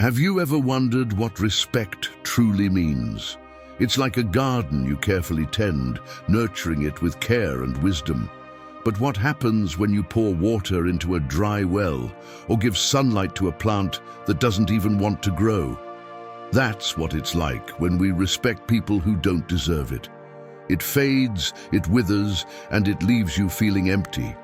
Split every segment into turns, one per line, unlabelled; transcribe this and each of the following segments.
Have you ever wondered what respect truly means? It's like a garden you carefully tend, nurturing it with care and wisdom. But what happens when you pour water into a dry well or give sunlight to a plant that doesn't even want to grow? That's what it's like when we respect people who don't deserve it. It fades, it withers, and it leaves you feeling empty.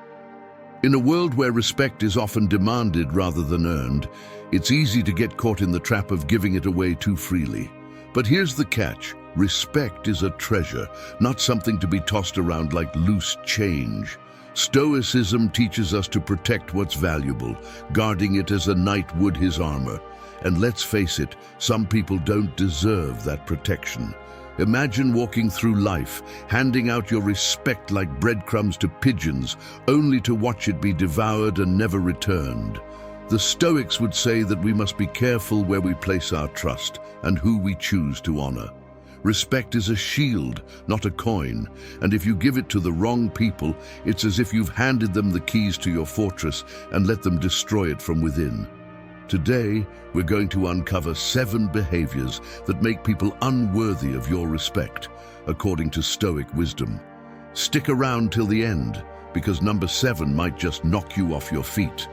In a world where respect is often demanded rather than earned, it's easy to get caught in the trap of giving it away too freely. But here's the catch. Respect is a treasure, not something to be tossed around like loose change. Stoicism teaches us to protect what's valuable, guarding it as a knight would his armor. And let's face it, some people don't deserve that protection. Imagine walking through life, handing out your respect like breadcrumbs to pigeons, only to watch it be devoured and never returned. The Stoics would say that we must be careful where we place our trust and who we choose to honor. Respect is a shield, not a coin, and if you give it to the wrong people, it's as if you've handed them the keys to your fortress and let them destroy it from within. Today, we're going to uncover 7 behaviors that make people unworthy of your respect, according to Stoic wisdom. Stick around till the end, because number 7 might just knock you off your feet.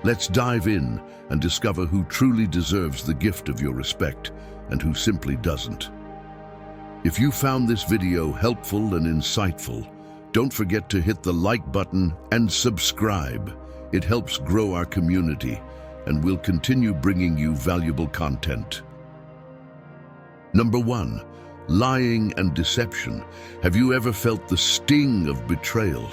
Let's dive in and discover who truly deserves the gift of your respect and who simply doesn't. If you found this video helpful and insightful, don't forget to hit the like button and subscribe. It helps grow our community, and we'll continue bringing you valuable content. Number 1, lying and deception. Have you ever felt the sting of betrayal?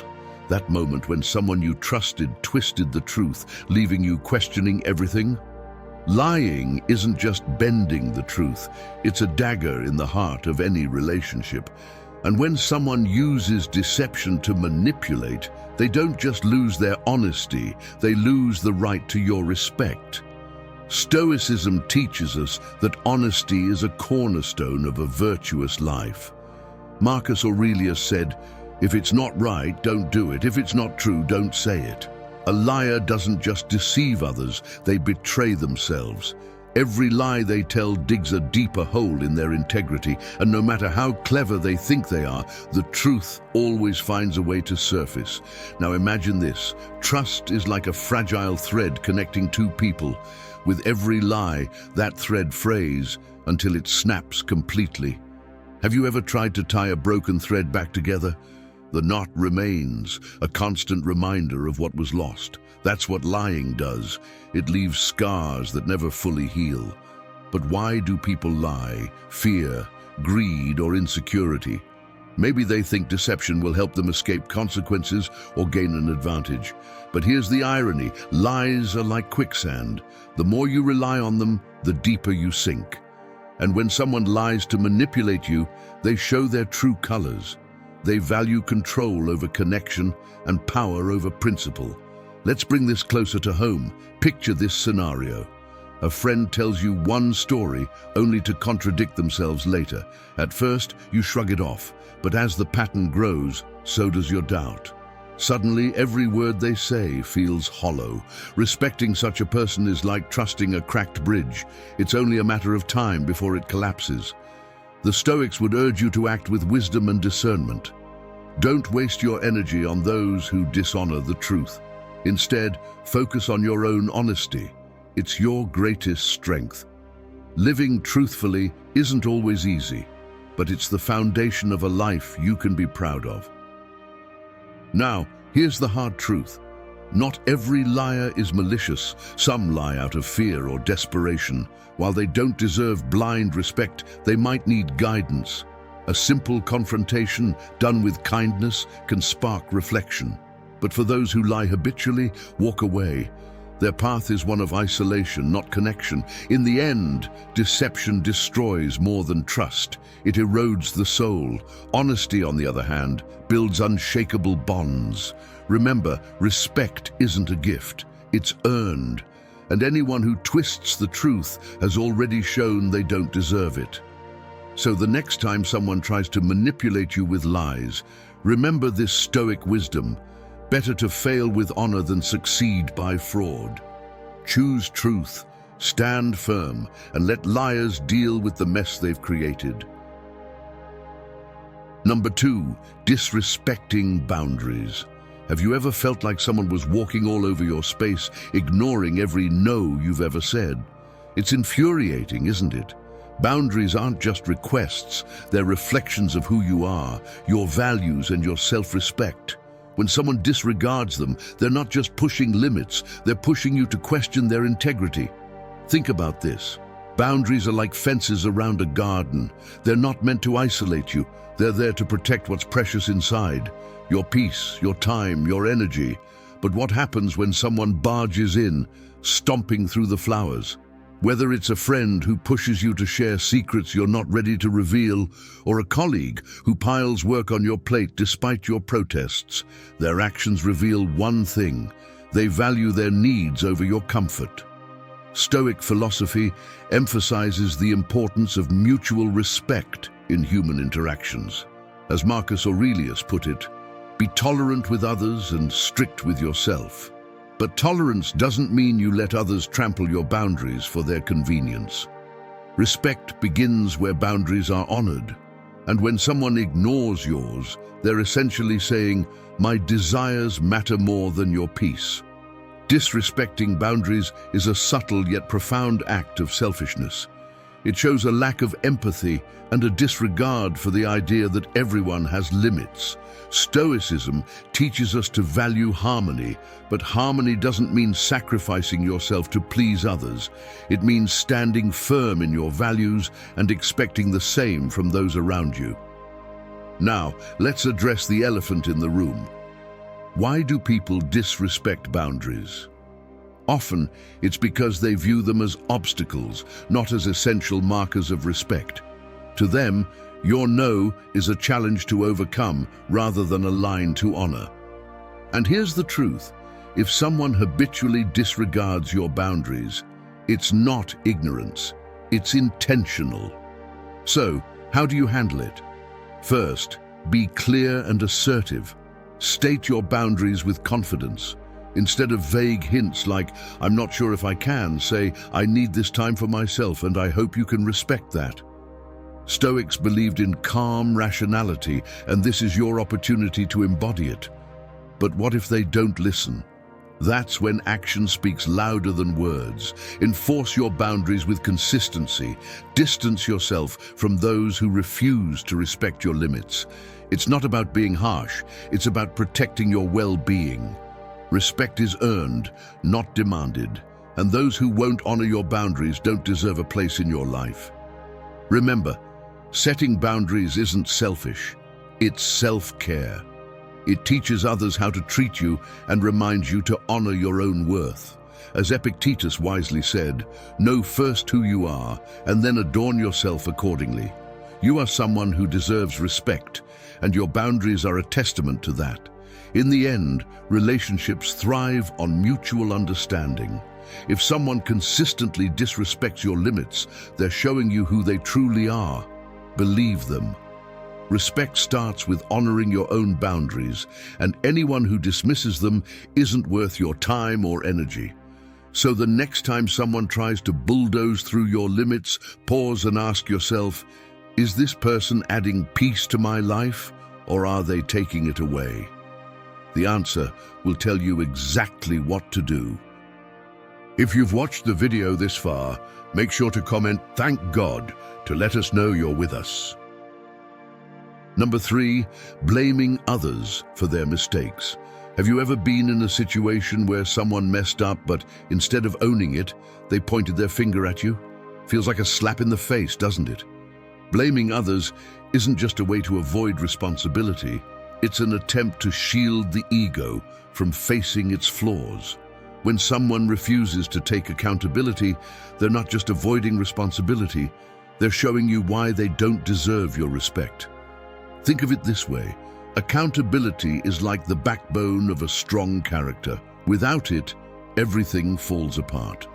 That moment when someone you trusted twisted the truth, leaving you questioning everything? Lying isn't just bending the truth, it's a dagger in the heart of any relationship. And when someone uses deception to manipulate, they don't just lose their honesty, they lose the right to your respect. Stoicism teaches us that honesty is a cornerstone of a virtuous life. Marcus Aurelius said, "If it's not right, don't do it. If it's not true, don't say it." A liar doesn't just deceive others, they betray themselves. Every lie they tell digs a deeper hole in their integrity, and no matter how clever they think they are, the truth always finds a way to surface. Now imagine this. Trust is like a fragile thread connecting two people. With every lie, that thread frays until it snaps completely. Have you ever tried to tie a broken thread back together? The knot remains, a constant reminder of what was lost. That's what lying does. It leaves scars that never fully heal. But why do people lie? Fear, greed, or insecurity? Maybe they think deception will help them escape consequences or gain an advantage. But here's the irony. Lies are like quicksand. The more you rely on them, the deeper you sink. And when someone lies to manipulate you, they show their true colors. They value control over connection and power over principle. Let's bring this closer to home. Picture this scenario. A friend tells you one story only to contradict themselves later. At first, you shrug it off, but as the pattern grows, so does your doubt. Suddenly, every word they say feels hollow. Respecting such a person is like trusting a cracked bridge. It's only a matter of time before it collapses. The Stoics would urge you to act with wisdom and discernment. Don't waste your energy on those who dishonor the truth. Instead, focus on your own honesty. It's your greatest strength. Living truthfully isn't always easy, but it's the foundation of a life you can be proud of. Now, here's the hard truth. Not every liar is malicious. Some lie out of fear or desperation. While they don't deserve blind respect, they might need guidance. A simple confrontation done with kindness can spark reflection. But for those who lie habitually, walk away. Their path is one of isolation, not connection. In the end, deception destroys more than trust. It erodes the soul. Honesty, on the other hand, builds unshakable bonds. Remember, respect isn't a gift, it's earned. And anyone who twists the truth has already shown they don't deserve it. So the next time someone tries to manipulate you with lies, remember this Stoic wisdom. Better to fail with honor than succeed by fraud. Choose truth, Stand firm and let liars deal with the mess they've created. Number 2, disrespecting boundaries. Have you ever felt like someone was walking all over your space, ignoring every no you've ever said? It's infuriating, isn't it? Boundaries aren't just requests, they're reflections of who you are, your values and your self-respect. When someone disregards them, they're not just pushing limits, they're pushing you to question their integrity. Think about this. Boundaries are like fences around a garden. They're not meant to isolate you. They're there to protect what's precious inside. Your peace, your time, your energy. But what happens when someone barges in, stomping through the flowers? Whether it's a friend who pushes you to share secrets you're not ready to reveal, or a colleague who piles work on your plate despite your protests, their actions reveal one thing: they value their needs over your comfort. Stoic philosophy emphasizes the importance of mutual respect in human interactions. As Marcus Aurelius put it, be tolerant with others and strict with yourself. But tolerance doesn't mean you let others trample your boundaries for their convenience. Respect begins where boundaries are honored. And when someone ignores yours, they're essentially saying, "My desires matter more than your peace." Disrespecting boundaries is a subtle yet profound act of selfishness. It shows a lack of empathy and a disregard for the idea that everyone has limits. Stoicism teaches us to value harmony, but harmony doesn't mean sacrificing yourself to please others. It means standing firm in your values and expecting the same from those around you. Now, let's address the elephant in the room. Why do people disrespect boundaries? Often, it's because they view them as obstacles, not as essential markers of respect. To them, your no is a challenge to overcome rather than a line to honor. And here's the truth: if someone habitually disregards your boundaries, it's not ignorance, it's intentional. So, how do you handle it? First, be clear and assertive. State your boundaries with confidence. Instead of vague hints like, "I'm not sure if I can," say, "I need this time for myself and I hope you can respect that." Stoics believed in calm rationality, and this is your opportunity to embody it. But what if they don't listen? That's when action speaks louder than words. Enforce your boundaries with consistency. Distance yourself from those who refuse to respect your limits. It's not about being harsh, it's about protecting your well-being. Respect is earned, not demanded, and those who won't honor your boundaries don't deserve a place in your life. Remember, setting boundaries isn't selfish, it's self-care. It teaches others how to treat you and reminds you to honor your own worth. As Epictetus wisely said, "Know first who you are, and then adorn yourself accordingly." You are someone who deserves respect, and your boundaries are a testament to that. In the end, relationships thrive on mutual understanding. If someone consistently disrespects your limits, they're showing you who they truly are. Believe them. Respect starts with honoring your own boundaries, and anyone who dismisses them isn't worth your time or energy. So the next time someone tries to bulldoze through your limits, pause and ask yourself, is this person adding peace to my life, or are they taking it away? The answer will tell you exactly what to do. If you've watched the video this far, make sure to comment "Thank God" to let us know you're with us. Number 3, blaming others for their mistakes. Have you ever been in a situation where someone messed up, but instead of owning it, they pointed their finger at you? Feels like a slap in the face, doesn't it? Blaming others isn't just a way to avoid responsibility. It's an attempt to shield the ego from facing its flaws. When someone refuses to take accountability, they're not just avoiding responsibility, they're showing you why they don't deserve your respect. Think of it this way: accountability is like the backbone of a strong character. Without it, everything falls apart.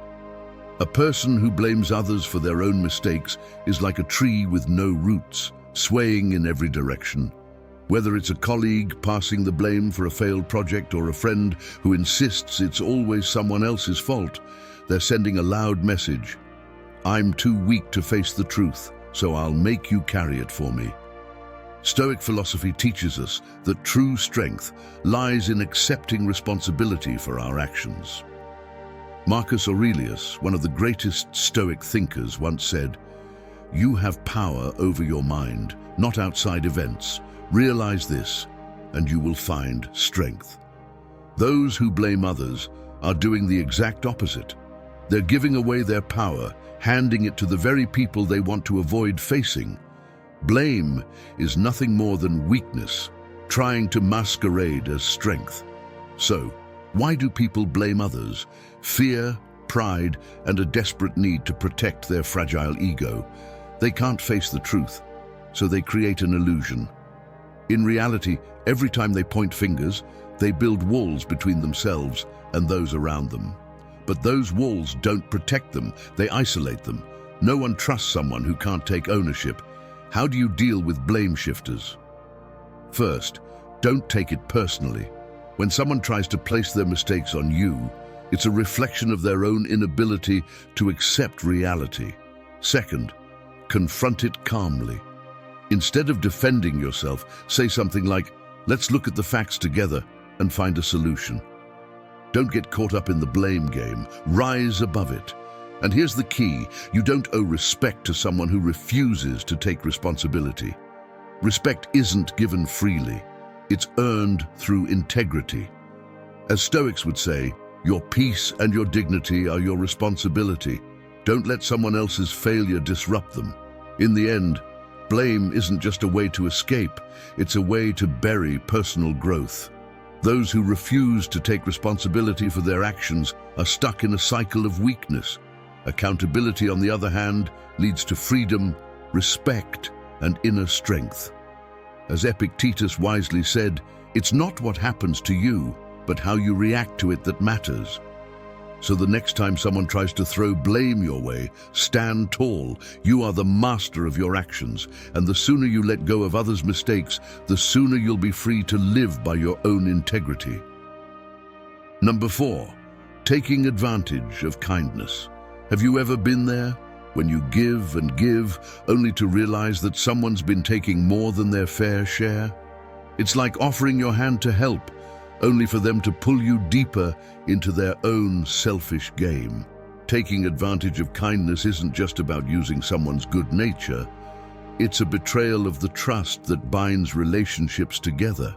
A person who blames others for their own mistakes is like a tree with no roots, swaying in every direction. Whether it's a colleague passing the blame for a failed project or a friend who insists it's always someone else's fault, They're sending a loud message. I'm too weak to face the truth, so I'll make you carry it for me. Stoic philosophy teaches us that true strength lies in accepting responsibility for our actions. Marcus Aurelius, one of the greatest Stoic thinkers, once said, "You have power over your mind, not outside events. Realize this, and you will find strength." Those who blame others are doing the exact opposite. They're giving away their power, handing it to the very people they want to avoid facing. Blame is nothing more than weakness, trying to masquerade as strength. So, why do people blame others? Fear, pride, and a desperate need to protect their fragile ego. They can't face the truth, so they create an illusion. In reality, every time they point fingers, they build walls between themselves and those around them. But those walls don't protect them, they isolate them. No one trusts someone who can't take ownership. How do you deal with blame shifters? First, don't take it personally. When someone tries to place their mistakes on you, it's a reflection of their own inability to accept reality. Second, confront it calmly. Instead of defending yourself, say something like, "Let's look at the facts together and find a solution." Don't get caught up in the blame game. Rise above it. And here's the key: you don't owe respect to someone who refuses to take responsibility. Respect isn't given freely. It's earned through integrity. As Stoics would say, your peace and your dignity are your responsibility. Don't let someone else's failure disrupt them. In the end, blame isn't just a way to escape, it's a way to bury personal growth. Those who refuse to take responsibility for their actions are stuck in a cycle of weakness. Accountability, on the other hand, leads to freedom, respect, and inner strength. As Epictetus wisely said, it's not what happens to you, but how you react to it that matters. So the next time someone tries to throw blame your way, stand tall. You are the master of your actions, and the sooner you let go of others' mistakes, the sooner you'll be free to live by your own integrity. Number 4, taking advantage of kindness. Have you ever been there? When you give and give, only to realize that someone's been taking more than their fair share? It's like offering your hand to help, only for them to pull you deeper into their own selfish game. Taking advantage of kindness isn't just about using someone's good nature. It's a betrayal of the trust that binds relationships together.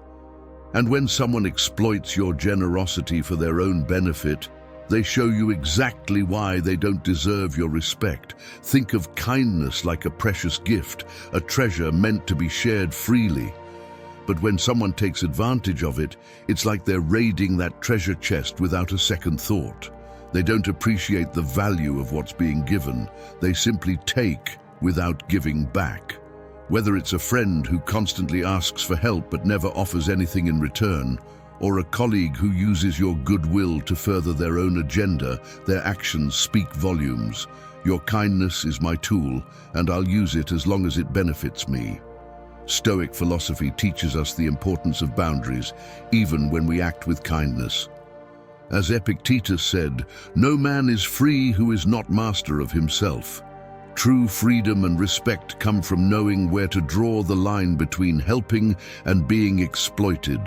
And when someone exploits your generosity for their own benefit, they show you exactly why they don't deserve your respect. Think of kindness like a precious gift, a treasure meant to be shared freely. But when someone takes advantage of it, it's like they're raiding that treasure chest without a second thought. They don't appreciate the value of what's being given. They simply take without giving back. Whether it's a friend who constantly asks for help but never offers anything in return, or a colleague who uses your goodwill to further their own agenda, their actions speak volumes. Your kindness is my tool, and I'll use it as long as it benefits me. Stoic philosophy teaches us the importance of boundaries, even when we act with kindness. As Epictetus said, "No man is free who is not master of himself." True freedom and respect come from knowing where to draw the line between helping and being exploited.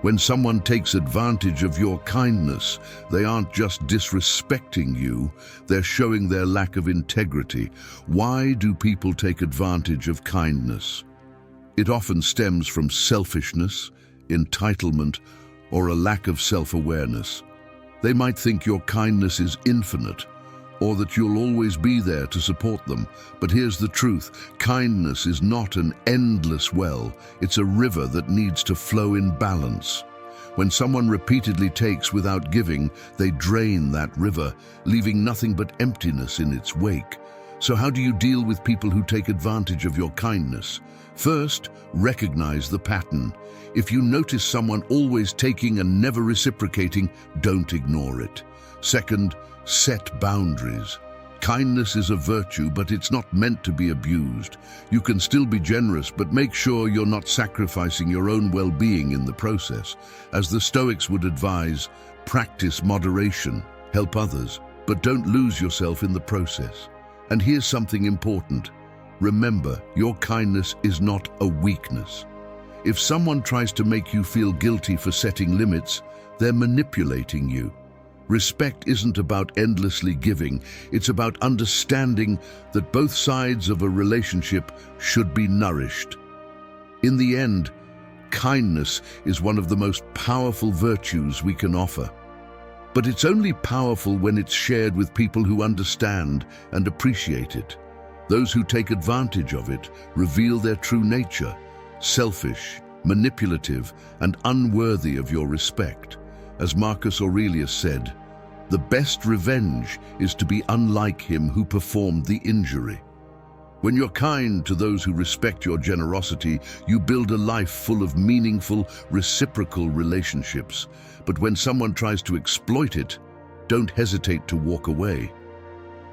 When someone takes advantage of your kindness, they aren't just disrespecting you, they're showing their lack of integrity. Why do people take advantage of kindness? It often stems from selfishness, entitlement, or a lack of self-awareness. They might think your kindness is infinite, or that you'll always be there to support them. But here's the truth: kindness is not an endless well, it's a river that needs to flow in balance. When someone repeatedly takes without giving, they drain that river, leaving nothing but emptiness in its wake. So how do you deal with people who take advantage of your kindness? First, recognize the pattern. If you notice someone always taking and never reciprocating, don't ignore it. Second, set boundaries. Kindness is a virtue, but it's not meant to be abused. You can still be generous, but make sure you're not sacrificing your own well-being in the process. As the Stoics would advise, practice moderation, help others, but don't lose yourself in the process. And here's something important. Remember, your kindness is not a weakness. If someone tries to make you feel guilty for setting limits, they're manipulating you. Respect isn't about endlessly giving, it's about understanding that both sides of a relationship should be nourished. In the end, kindness is one of the most powerful virtues we can offer. But it's only powerful when it's shared with people who understand and appreciate it. Those who take advantage of it reveal their true nature, selfish, manipulative, and unworthy of your respect. As Marcus Aurelius said, "The best revenge is to be unlike him who performed the injury." When you're kind to those who respect your generosity, you build a life full of meaningful, reciprocal relationships. But when someone tries to exploit it, don't hesitate to walk away.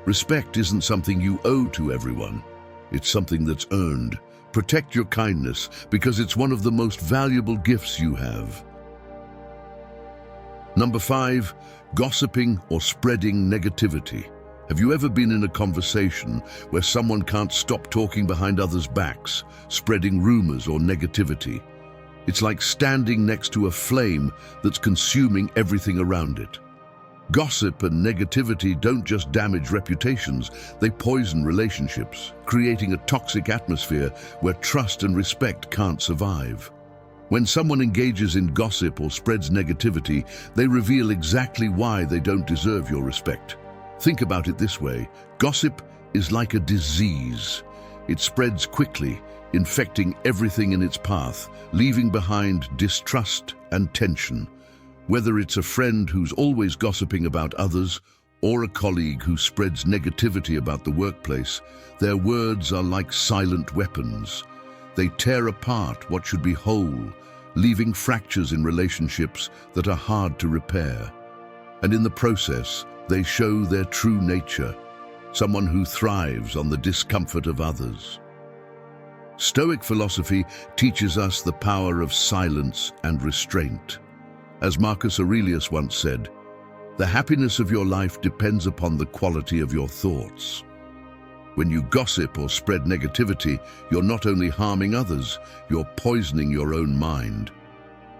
Respect isn't something you owe to everyone. It's something that's earned. Protect your kindness because it's one of the most valuable gifts you have. Number 5, gossiping or spreading negativity. Have you ever been in a conversation where someone can't stop talking behind others' backs, spreading rumors or negativity? It's like standing next to a flame that's consuming everything around it. Gossip and negativity don't just damage reputations, they poison relationships, creating a toxic atmosphere where trust and respect can't survive. When someone engages in gossip or spreads negativity, they reveal exactly why they don't deserve your respect. Think about it this way: gossip is like a disease. It spreads quickly, infecting everything in its path, leaving behind distrust and tension. Whether it's a friend who's always gossiping about others or a colleague who spreads negativity about the workplace, their words are like silent weapons. They tear apart what should be whole, leaving fractures in relationships that are hard to repair. And in the process, they show their true nature, someone who thrives on the discomfort of others. Stoic philosophy teaches us the power of silence and restraint. As Marcus Aurelius once said, "The happiness of your life depends upon the quality of your thoughts." When you gossip or spread negativity, you're not only harming others, you're poisoning your own mind.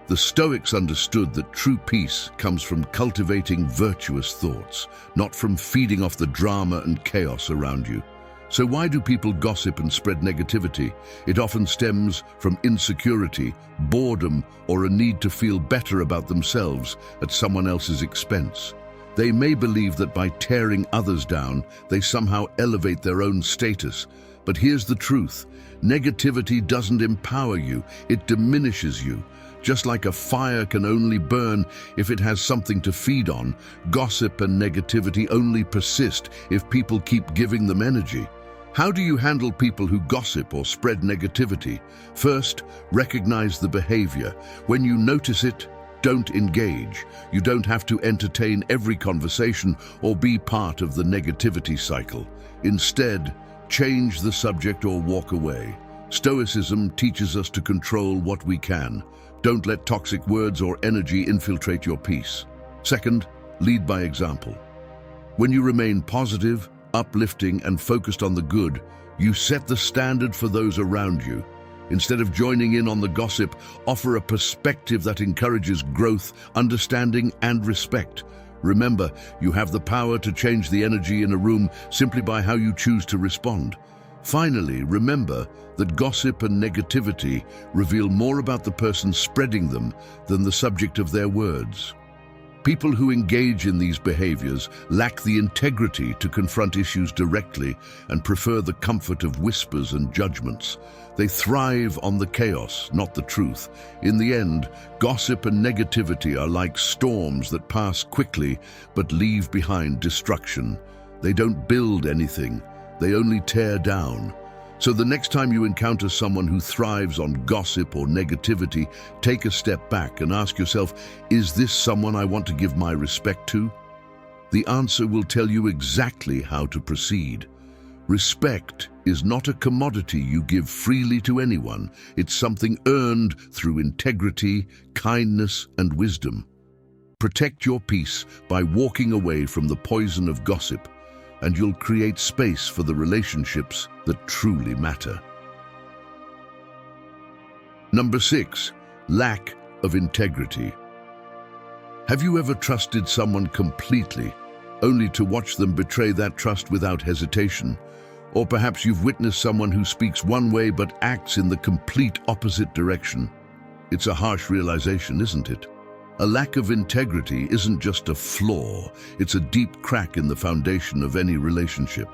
The Stoics understood that true peace comes from cultivating virtuous thoughts, not from feeding off the drama and chaos around you. So why do people gossip and spread negativity? It often stems from insecurity, boredom, or a need to feel better about themselves at someone else's expense. They may believe that by tearing others down, they somehow elevate their own status. But here's the truth: negativity doesn't empower you, it diminishes you. Just like a fire can only burn if it has something to feed on, gossip and negativity only persist if people keep giving them energy. How do you handle people who gossip or spread negativity? First, recognize the behavior. When you notice it, don't engage. You don't have to entertain every conversation or be part of the negativity cycle. Instead, change the subject or walk away. Stoicism teaches us to control what we can. Don't let toxic words or energy infiltrate your peace. Second, lead by example. When you remain positive, uplifting, and focused on the good, you set the standard for those around you. Instead of joining in on the gossip, offer a perspective that encourages growth, understanding, and respect. Remember, you have the power to change the energy in a room simply by how you choose to respond. Finally, remember that gossip and negativity reveal more about the person spreading them than the subject of their words. People who engage in these behaviors lack the integrity to confront issues directly and prefer the comfort of whispers and judgments. They thrive on the chaos, not the truth. In the end, gossip and negativity are like storms that pass quickly but leave behind destruction. They don't build anything, they only tear down. So the next time you encounter someone who thrives on gossip or negativity, take a step back and ask yourself, is this someone I want to give my respect to? The answer will tell you exactly how to proceed. Respect is not a commodity you give freely to anyone. It's something earned through integrity, kindness, and wisdom. Protect your peace by walking away from the poison of gossip, and you'll create space for the relationships that truly matter. Number 6, lack of integrity. Have you ever trusted someone completely, only to watch them betray that trust without hesitation? Or perhaps you've witnessed someone who speaks one way but acts in the complete opposite direction. It's a harsh realization, isn't it? A lack of integrity isn't just a flaw, it's a deep crack in the foundation of any relationship.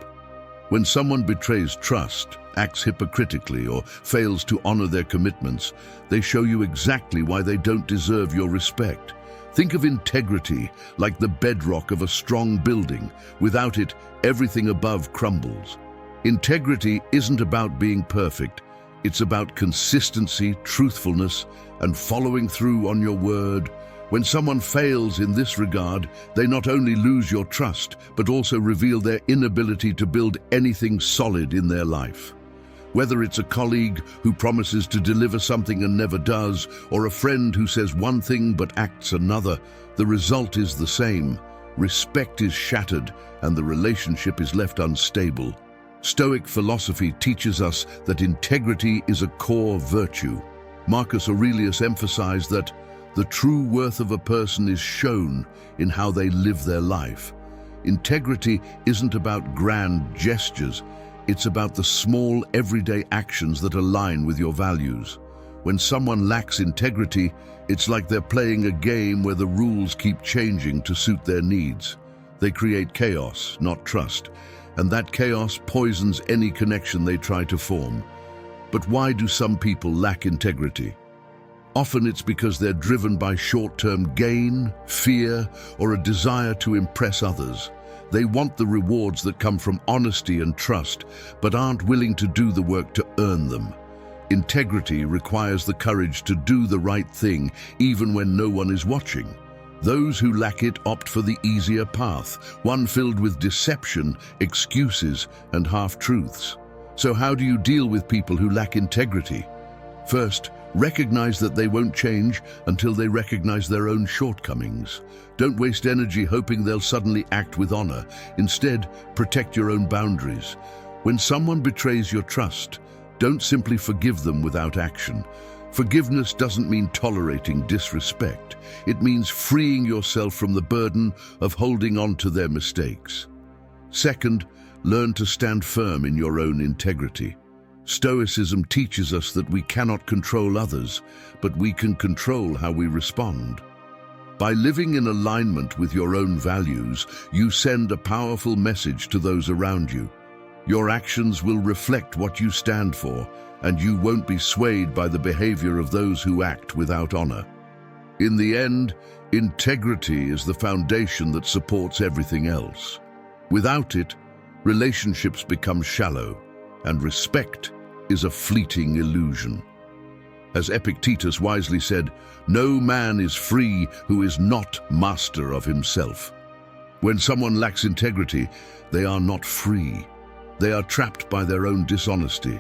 When someone betrays trust, acts hypocritically, or fails to honor their commitments, they show you exactly why they don't deserve your respect. Think of integrity like the bedrock of a strong building. Without it, everything above crumbles. Integrity isn't about being perfect. It's about consistency, truthfulness, and following through on your word. When someone fails in this regard, they not only lose your trust, but also reveal their inability to build anything solid in their life. Whether it's a colleague who promises to deliver something and never does, or a friend who says one thing but acts another, the result is the same. Respect is shattered, and the relationship is left unstable. Stoic philosophy teaches us that integrity is a core virtue. Marcus Aurelius emphasized that the true worth of a person is shown in how they live their life. Integrity isn't about grand gestures, it's about the small, everyday actions that align with your values. When someone lacks integrity, it's like they're playing a game where the rules keep changing to suit their needs. They create chaos, not trust, and that chaos poisons any connection they try to form. But why do some people lack integrity? Often it's because they're driven by short-term gain, fear, or a desire to impress others. They want the rewards that come from honesty and trust, but aren't willing to do the work to earn them. Integrity requires the courage to do the right thing, even when no one is watching. Those who lack it opt for the easier path, one filled with deception, excuses, and half-truths. So how do you deal with people who lack integrity? First, recognize that they won't change until they recognize their own shortcomings. Don't waste energy hoping they'll suddenly act with honor. Instead, protect your own boundaries. When someone betrays your trust, don't simply forgive them without action. Forgiveness doesn't mean tolerating disrespect. It means freeing yourself from the burden of holding on to their mistakes. Second, learn to stand firm in your own integrity. Stoicism teaches us that we cannot control others, but we can control how we respond. By living in alignment with your own values, you send a powerful message to those around you. Your actions will reflect what you stand for, and you won't be swayed by the behavior of those who act without honor. In the end, integrity is the foundation that supports everything else. Without it, relationships become shallow, and respect is a fleeting illusion. As Epictetus wisely said, "No man is free who is not master of himself." When someone lacks integrity, they are not free. They are trapped by their own dishonesty.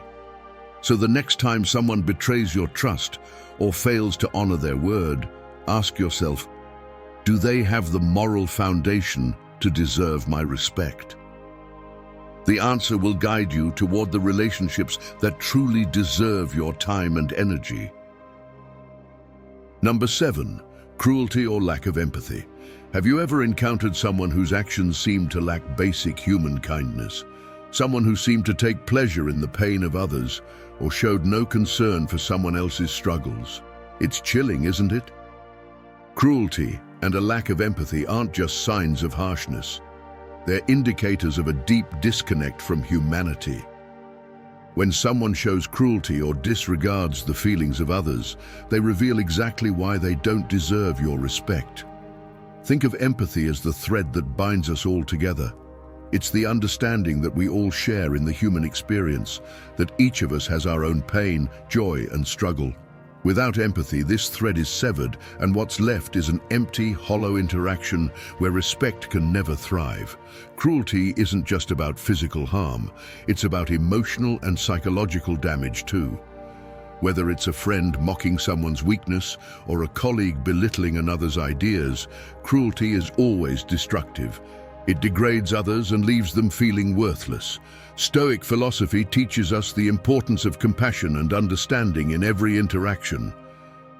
So the next time someone betrays your trust or fails to honor their word, ask yourself, do they have the moral foundation to deserve my respect? The answer will guide you toward the relationships that truly deserve your time and energy. Number 7, cruelty or lack of empathy. Have you ever encountered someone whose actions seem to lack basic human kindness? Someone who seemed to take pleasure in the pain of others or showed no concern for someone else's struggles? It's chilling, isn't it? Cruelty and a lack of empathy aren't just signs of harshness. They're indicators of a deep disconnect from humanity. When someone shows cruelty or disregards the feelings of others, they reveal exactly why they don't deserve your respect. Think of empathy as the thread that binds us all together. It's the understanding that we all share in the human experience, that each of us has our own pain, joy, and struggle. Without empathy, this thread is severed, and what's left is an empty, hollow interaction where respect can never thrive. Cruelty isn't just about physical harm, it's about emotional and psychological damage too. Whether it's a friend mocking someone's weakness or a colleague belittling another's ideas, cruelty is always destructive. It degrades others and leaves them feeling worthless. Stoic philosophy teaches us the importance of compassion and understanding in every interaction.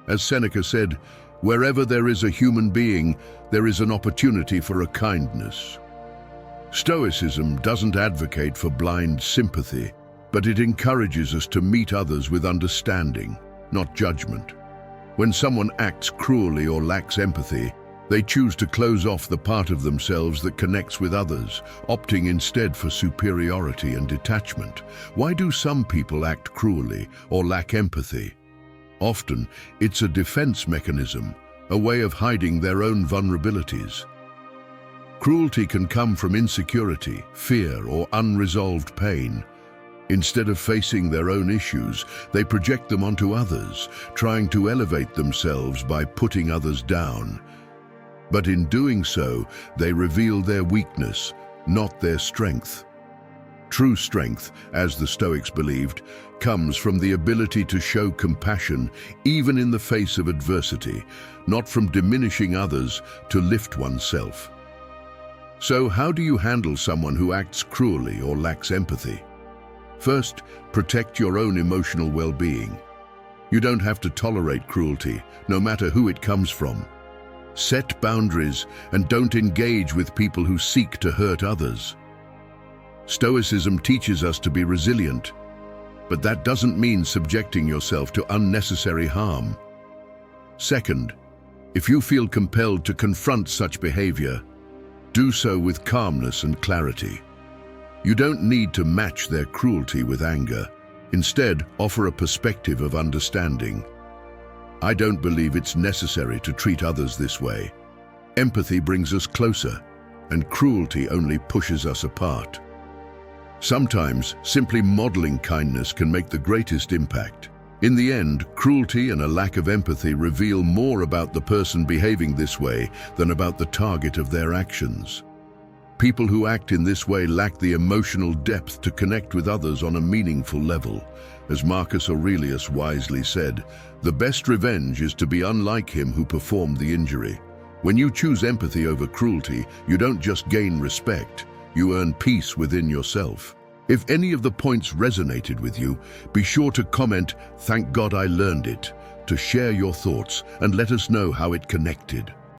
As Seneca said, "Wherever there is a human being, there is an opportunity for a kindness." Stoicism doesn't advocate for blind sympathy, but it encourages us to meet others with understanding, not judgment. When someone acts cruelly or lacks empathy, they choose to close off the part of themselves that connects with others, opting instead for superiority and detachment. Why do some people act cruelly or lack empathy? Often, it's a defense mechanism, a way of hiding their own vulnerabilities. Cruelty can come from insecurity, fear, or unresolved pain. Instead of facing their own issues, they project them onto others, trying to elevate themselves by putting others down. But in doing so, they reveal their weakness, not their strength. True strength, as the Stoics believed, comes from the ability to show compassion even in the face of adversity, not from diminishing others to lift oneself. So how do you handle someone who acts cruelly or lacks empathy? First, protect your own emotional well-being. You don't have to tolerate cruelty, no matter who it comes from. Set boundaries and don't engage with people who seek to hurt others. Stoicism teaches us to be resilient, but that doesn't mean subjecting yourself to unnecessary harm. Second, if you feel compelled to confront such behavior, do so with calmness and clarity. You don't need to match their cruelty with anger. Instead, offer a perspective of understanding. I don't believe it's necessary to treat others this way. Empathy brings us closer, and cruelty only pushes us apart. Sometimes, simply modeling kindness can make the greatest impact. In the end, cruelty and a lack of empathy reveal more about the person behaving this way than about the target of their actions. People who act in this way lack the emotional depth to connect with others on a meaningful level. As Marcus Aurelius wisely said, "The best revenge is to be unlike him who performed the injury." When you choose empathy over cruelty, you don't just gain respect, you earn peace within yourself. If any of the points resonated with you, be sure to comment, "Thank God I learned it," to share your thoughts and let us know how it connected.